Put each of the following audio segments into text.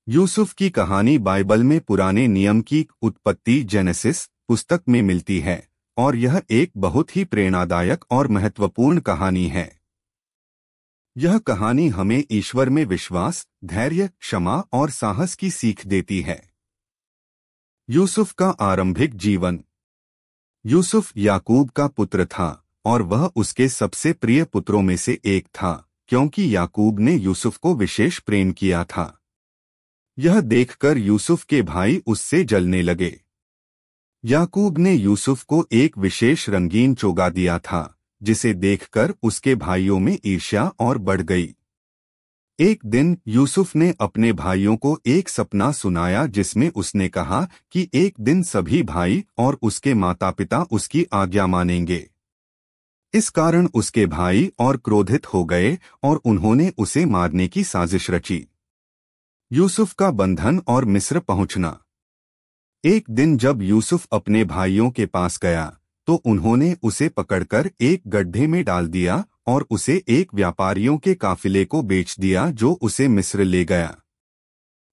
यूसुफ की कहानी बाइबल में पुराने नियम की उत्पत्ति जेनेसिस पुस्तक में मिलती है और यह एक बहुत ही प्रेरणादायक और महत्वपूर्ण कहानी है। यह कहानी हमें ईश्वर में विश्वास, धैर्य, क्षमा और साहस की सीख देती है। यूसुफ का आरंभिक जीवन। यूसुफ याकूब का पुत्र था और वह उसके सबसे प्रिय पुत्रों में से एक था, क्योंकि याकूब ने यूसुफ को विशेष प्रेम किया था। यह देखकर यूसुफ के भाई उससे जलने लगे। याकूब ने यूसुफ को एक विशेष रंगीन चोगा दिया था, जिसे देखकर उसके भाइयों में ईर्ष्या और बढ़ गई। एक दिन यूसुफ ने अपने भाइयों को एक सपना सुनाया जिसमें उसने कहा कि एक दिन सभी भाई और उसके माता पिता उसकी आज्ञा मानेंगे। इस कारण उसके भाई और क्रोधित हो गए और उन्होंने उसे मारने की साजिश रची। यूसुफ का बंधन और मिस्र पहुंचना। एक दिन जब यूसुफ अपने भाइयों के पास गया तो उन्होंने उसे पकड़कर एक गड्ढे में डाल दिया और उसे एक व्यापारियों के काफिले को बेच दिया जो उसे मिस्र ले गया।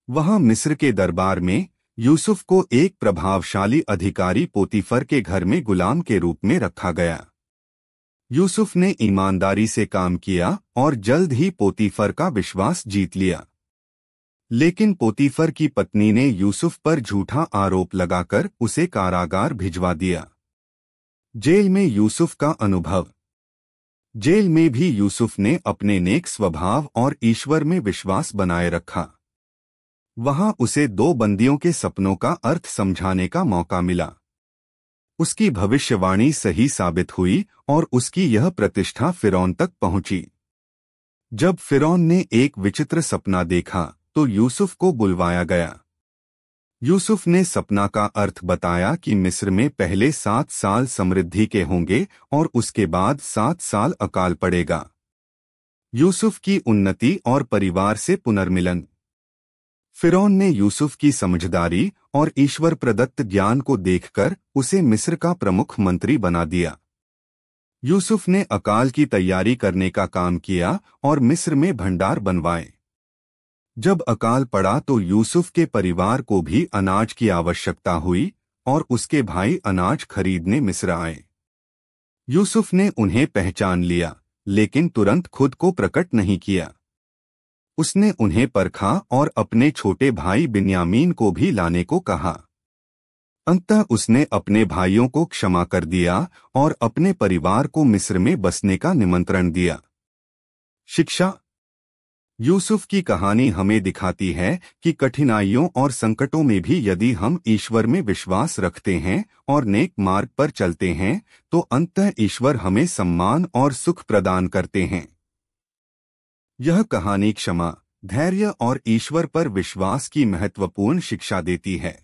वहां मिस्र के दरबार में यूसुफ को एक प्रभावशाली अधिकारी पोतीफर के घर में गुलाम के रूप में रखा गया। यूसुफ ने ईमानदारी से काम किया और जल्द ही पोतीफर का विश्वास जीत लिया। लेकिन पोतीफर की पत्नी ने यूसुफ पर झूठा आरोप लगाकर उसे कारागार भिजवा दिया। जेल में यूसुफ का अनुभव। जेल में भी यूसुफ ने अपने नेक स्वभाव और ईश्वर में विश्वास बनाए रखा। वहां उसे दो बंदियों के सपनों का अर्थ समझाने का मौका मिला। उसकी भविष्यवाणी सही साबित हुई और उसकी यह प्रतिष्ठा फिरौन तक पहुंची। जब फिरौन ने एक विचित्र सपना देखा तो यूसुफ को बुलवाया गया। यूसुफ ने सपना का अर्थ बताया कि मिस्र में पहले 7 साल समृद्धि के होंगे और उसके बाद 7 साल अकाल पड़ेगा। यूसुफ की उन्नति और परिवार से पुनर्मिलन। फिरौन ने यूसुफ की समझदारी और ईश्वर प्रदत्त ज्ञान को देखकर उसे मिस्र का प्रमुख मंत्री बना दिया। यूसुफ ने अकाल की तैयारी करने का काम किया और मिस्र में भंडार बनवाए। जब अकाल पड़ा तो यूसुफ के परिवार को भी अनाज की आवश्यकता हुई और उसके भाई अनाज खरीदने मिस्र आए। यूसुफ ने उन्हें पहचान लिया, लेकिन तुरंत खुद को प्रकट नहीं किया। उसने उन्हें परखा और अपने छोटे भाई बिन्यामीन को भी लाने को कहा। अंततः उसने अपने भाइयों को क्षमा कर दिया और अपने परिवार को मिस्र में बसने का निमंत्रण दिया। शिक्षा। यूसुफ की कहानी हमें दिखाती है कि कठिनाइयों और संकटों में भी यदि हम ईश्वर में विश्वास रखते हैं और नेक मार्ग पर चलते हैं तो अंततः ईश्वर हमें सम्मान और सुख प्रदान करते हैं। यह कहानी क्षमा, धैर्य और ईश्वर पर विश्वास की महत्वपूर्ण शिक्षा देती है।